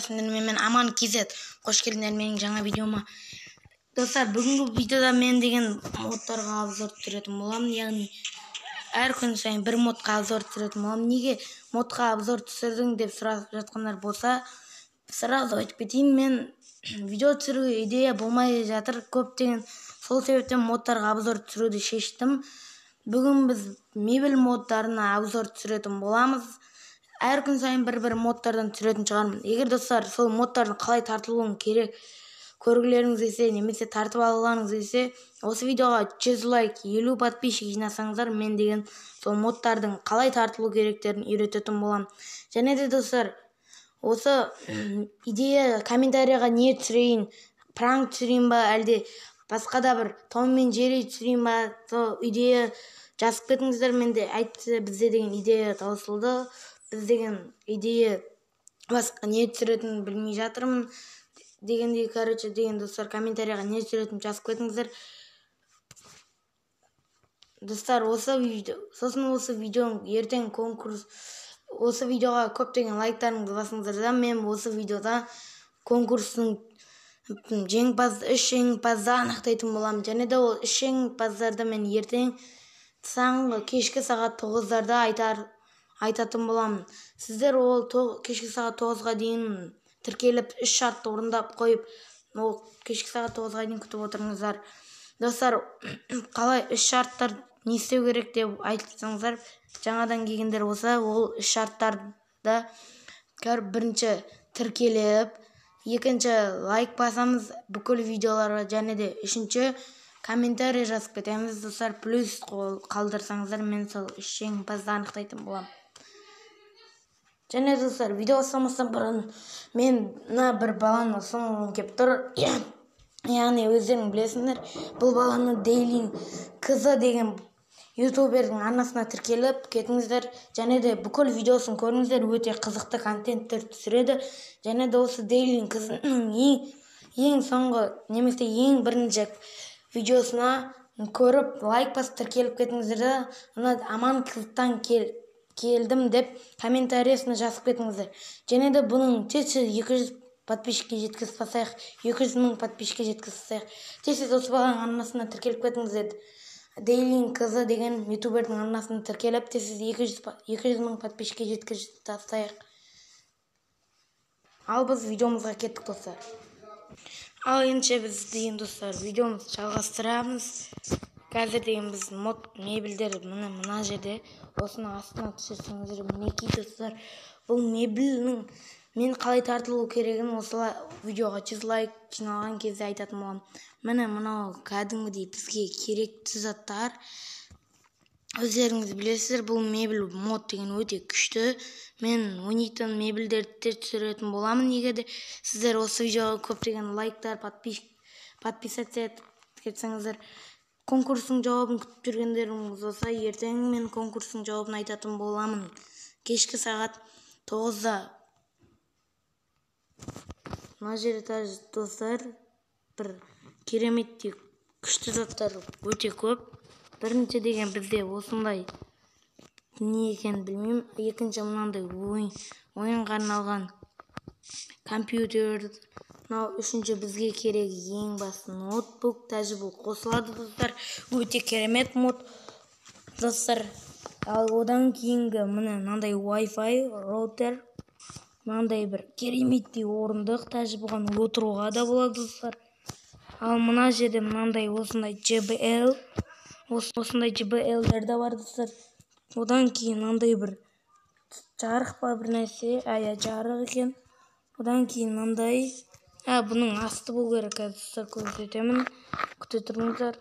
Мен Аман KZ. Қош келдіңдер менің жаңа видеома. Достар, бүгінгі видеода мен деген модтарға обзор түсіретін боламын. Яғни әр күн сайын бір модқа обзор түсіретін боламын. Неге модқа обзор түсірдің деп сұрап жатқандар болса, сразу айтып кетейін, мен видео түсіруге идея болмай жатыр. Көптеген сол себептен модтарға обзор түсіруді шештім. Бүгін біз мебель моддарына обзор түсіретін боламыз. Әр күн сайын бір модтардан түсіретін шығармын. Егер достар сол модтардың қалай тартылуын керек көргілеріңіз келсе, немесе тартып алуларыңыз келсе, осы видеоға 100 лайк, 50 подписчик жинасаңыздар, мен деген сол модтардың қалай тартылу керектерін үйрететін боламын. Және де достар, осы идея комментарияға не түсірейін, пранк түсірейін ба, әлде басқа да бір Том мен Джерри түсірейін ба, сол идея жазып кетіңіздер. Менде айтты, бізде деген идея таусылды. Біз деген идея басқа не түсіретінін білмей жатырмын дегендей, короче, деген достар, комментарияға не түсіретінін жазып кетіңіздер. Достар, осы видеоның ертең конкурс, осы видеоға көптеген лайктарыңызды басыңыздар да, мен осы видеода конкурстың үш жеңімпазды анықтайтын боламын. Және де ол үш жеңімпаздарды мен ертең кешкі сағат 9-дарда айтатын боламын. Сіздер ол кешкі сағат 9-ға дейін тіркеліп, 3 шартты орындап қойып, ол кешкі сағат 9-ға дейін күтіп отырыңыздар. Достар, қалай 3 шарттар не істеу керек деп айтсаңыздар, жаңадан келгендер болса, ол 3 шарттарда бірінші тіркеліп, екінші лайк басамыз бүкіл видеоларға, және де үшінші комментарий жазып кетеміз. Достар, плюс қалдырсаңыздар, мен сол 3 жеңімпазды анықтайтын боламын. Және достар, видео бастамастан бұрын мен бір баланы ұсынғым келіп тұр. Яғни өздерің білесіңдер, бұл баланы Дейлин KZ деген ютубердің арнасына тіркеліп кетіңіздер. Және де бүкіл видеосын көріңіздер, өте қызықты контенттер түсіреді. Және де осы Дейлин KZның ең соңғы немесе ең бірінші видеосына көріп, лайк басып тіркеліп кетіңіздер. Аман KZтан келдім деп комментариясына жазып кетіңіздер. Және де бұның тез 200 подписчикке жеткізіп басайық, 200 мың подписчикке жеткізіп басайық. Тез осы баланың арнасына тіркеліп кетіңіздер. Дейлин KZ деген ютубердің арнасына тіркеліп, тез 200 мың подписчикке жеткізіп басайық. Ал біз видеомызға кеттік, достар. Ал енді біз деген достар, видеомызды жалғастырамыз. Қазір деген біз мебельдер мына жерде, осыны астына түсірсеңіздер, мінекей достар, бұл мебельнің мен қалай тартылу керегін осы видеоға 100 лайк жиналған кезде айтатын боламын. Міне мынау кәдімгідей бізге керекті заттар. Өздеріңіз білесіздер, бұл мебель мод деген өте күшті. Мен ойнайтын мебельдерді түсіретін боламын. Егер де сіздер осы видеоға көптеген лайктар, подписаться етсеңіздер, конкурстың жауабын күтіп жүргендеріңіз болса, ертең мен конкурстың жауабын айтатын боламын. Кешкі сағат 9-да. Мына жерде достар, бір кереметтей күшті заттар өте көп. Бірінші деген бізде осындай не екен білмеймін. Екінші мынандай ойынға арналған компьютер. Үшінші бізге керек ең басты ноутбук, даже бұл қосылады достар. Өте керемет мод достар. Ал одан кейінгі мынандай Wi-Fi роутер, мынандай бір кереметтей орындық, даже бұған отыруға да болады достар. Ал мына жерде мынандай осындай JBL, осындай JBL-дер де бар достар. Одан кейін мынандай бір жарық па бір нәрсе, жарық екен. Одан кейін мынандай, бұның асты болу керек, достар, көрсетемін, күте тұрыңыздар.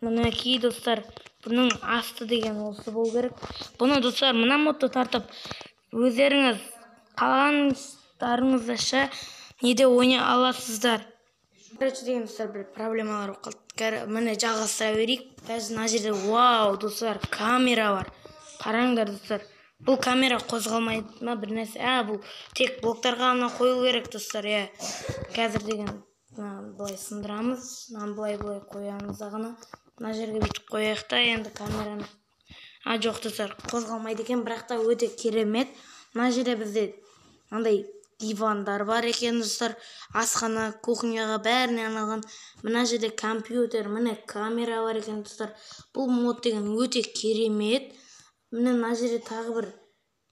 Мінекей достар, бұның асты деген осы болу керек. Бұны достар, мына модты тартып, өздеріңіз қалағандарыңызша неде ойнай аласыздар. Короче деген достар, бір проблемалар қалды. Міне жалғастыра берейік. Даже мына жерде, вау достар, камера бар. Қараңдар достар. Бұл камера қозғалмайды ма бір нәрсе? Бұл тек блоктарға ғана қойылу керек достар. Қазір деген былай сындырамыз. Былай қоямыз ғана. Мына жерге бүйтіп қояйық та, енді камераны. Жоқ достар, қозғалмайды екен, бірақ та өте керемет. Мына жерде бізде андай дивандар бар екен достар, асхана, кухняға бәріне арналған. Мына жерде компьютер, міне камера бар екен достар. Бұл мод деген өте керемет. Міне мына жерде тағы бір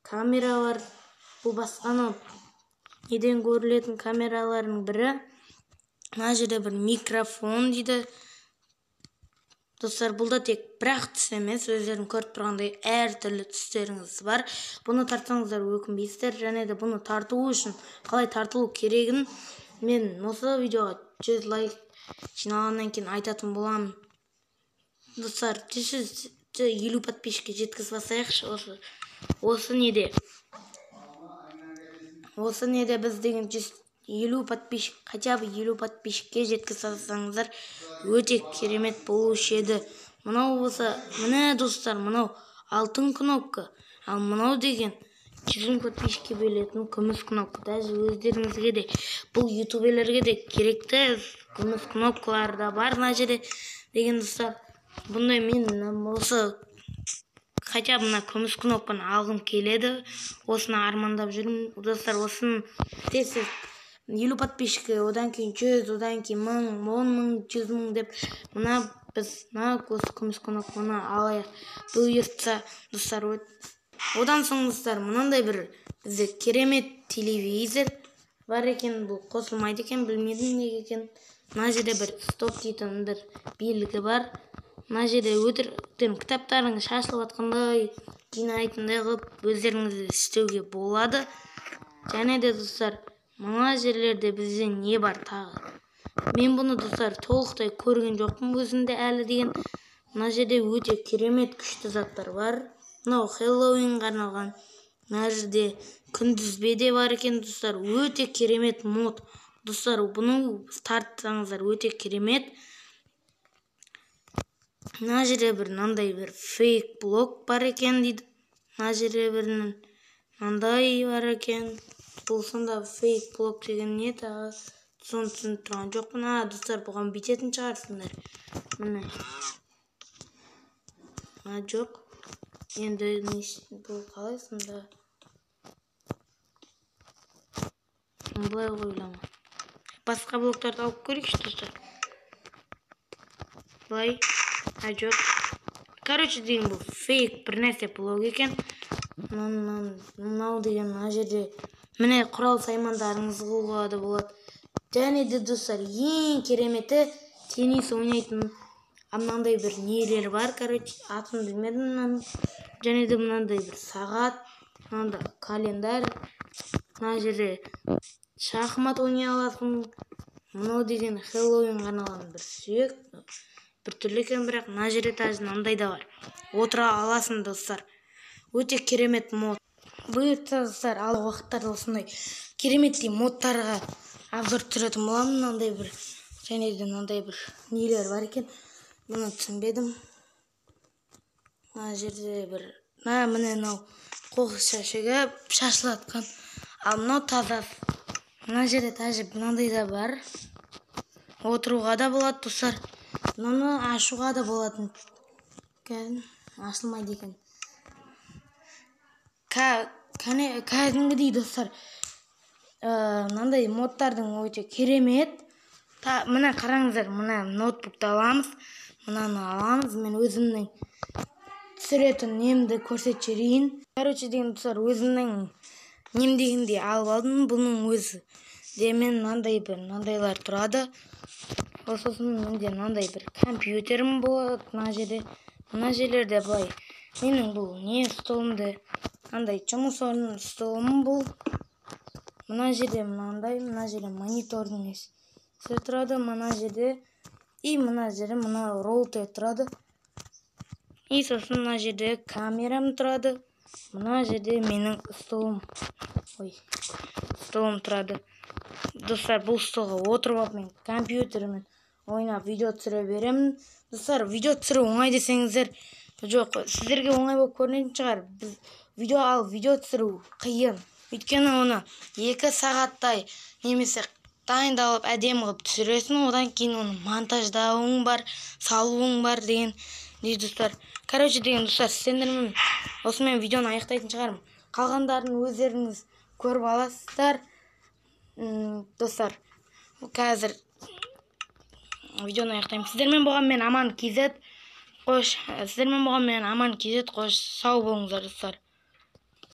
камера бар. Бұл басқаны неден көрілетін камералардың бірі. Мына жерде бір микрофон дейді. Достар, бұл да тек бір-ақ түс емес, өздерің көріп тұрғандай әртүрлі түстеріңіз бар. Бұны тартсаңыздар өкінбейсіздер, және де бұны тарту үшін қалай тартылу керегін мен осы видеоға 100 лайк жиналғаннан кейін айтатын боламын. Достар, 150 подписчикке жеткізіп алсайықшы. Осы неде біз деген 150 подписчик, хотя бы 50 подписчикке жеткізіп алсаңыздар өте керемет болушы еді. Мынау болса, міне достар, мынау алтын кнопка, ал мынау деген 100 подписчикке берілетін күміс кнопка. Даже өздеріңізге де, бұл ютуберлерге де керекті күміс кнопкалар да бар мына жерде деген достар. Бұндай мен осы хотя бы мына күміс кнопканы алғым келеді. Осыны армандап жүрмін. Достар, осыны тез 50 подписчикке, одан кейін 100, одан кейін 1000, 10 000, 100 000 деп біз осы күміс кнопканы алайық. Бұйыртса достар. Одан соң достар, мынандай бір бізде керемет телевизор бар екен. Бұл қосылмайды екен, білмедім неге екен. Мына жерде бір стоп дейтін бір белгі бар. Мына жерде өтіріктен кітаптарыңыз шашылып атқандай, жинайтындай қылып өздеріңізді істеуге болады. Және де достар, мына жерлерде бізде не бар тағы? Мен бұны достар толықтай көрген жоқпын өзімде әлі деген. Мына жерде өте керемет күшті заттар бар. Мынау Хэллоуинға арналған. Мына жерде күндізбе де бар екен достар. Өте керемет мод. Достар, бұны тартсаңыздар өте керемет. Мына жерде бір мынандай бір фейк блок бар екен дейді. Мына жерде бір мынандай бар екен. Бұл сонда фейк блок деген не тағы? Соны түсініп тұрған жоқпын. Достар, бұған бүйтетін шығарсыңдар. Міне. Жоқ. Енді бұл қалай сонда? Бұлай қойлама. Басқа блоктарды алып көрейікші достар. Бұлай. Жоқ. Короче деген бұл фейк бір нәрсе блок екен. Мынау деген мына жерде міне құрал саймандарыңыз қоюға болады. Және де достар, ең кереметі теннис ойнайтын мынандай бір нелер бар. Короче, атын білмедім. Және де мынандай бір сағат, мынандай календар. Мына жерде шахмат ойнай аласың. Мынау деген Хэллоуинға арналған бір сүйек. Бір түрлі екен, бірақ мына жерде тағы мынандай да бар. Отыра аласың достар. Өте керемет мод. Бұйыртса достар, алдағы уақыттарда осындай кереметтей модтарға обзор түсіретін боламын. Мынандай бір және де мынандай бір нелер бар екен. Бұны түсінбедім. Мына жерде бір міне мынау қоқыс шашығы шашылатқан. Ал мынау таза. Мына жерде тағы мынандай да бар. Отыруға да болады достар. Мынаны ашуға да болатын. Ашылмайды екен. Кәдімгідей достар. Мынандай модтардың өте керемет. Мына қараңыздар, мына ноутбукты аламыз. Мынаны аламыз. Мен өзімнің түсіретін немді көрсетіп жіберейін. Короче деген достар, өзімнің нем дегенде алып алдым. Бұның өзі. Мен мынандайлар тұрады. Осысын менде мынандай бір компьютерім болады. Мына жерлерде былай. Менің бұл не столымды. Мынандай жұмыс орнының столым бұл. Мына жерде мынандай, мына жерде монитордың несі тұрады. Мына жерде мына роутер тұрады. Сосын мына жерде камерам тұрады. Мына жерде менің столым тұрады. Достар, бұл столға отырып алып мен компьютермен ойнап видео түсіре беремін. Достар, видео түсіру оңай десеңіздер, жоқ, сіздерге оңай болып көрінетін шығар. Видео түсіру қиын. Өйткені оны 2 сағаттай немесе дайындалып әдемі қылып түсіресің, одан кейін оны монтаждауың бар, салуың бар деген достар. Короче деген достар, сіздермен осымен видеоны аяқтайтын шығармын. Қалғандарын өздеріңіз көріп аласыздар. Достар, қазір видеоны аяқтаймын. Сіздермен болған мен Аман KZ. Қош, сау болыңыздар достар.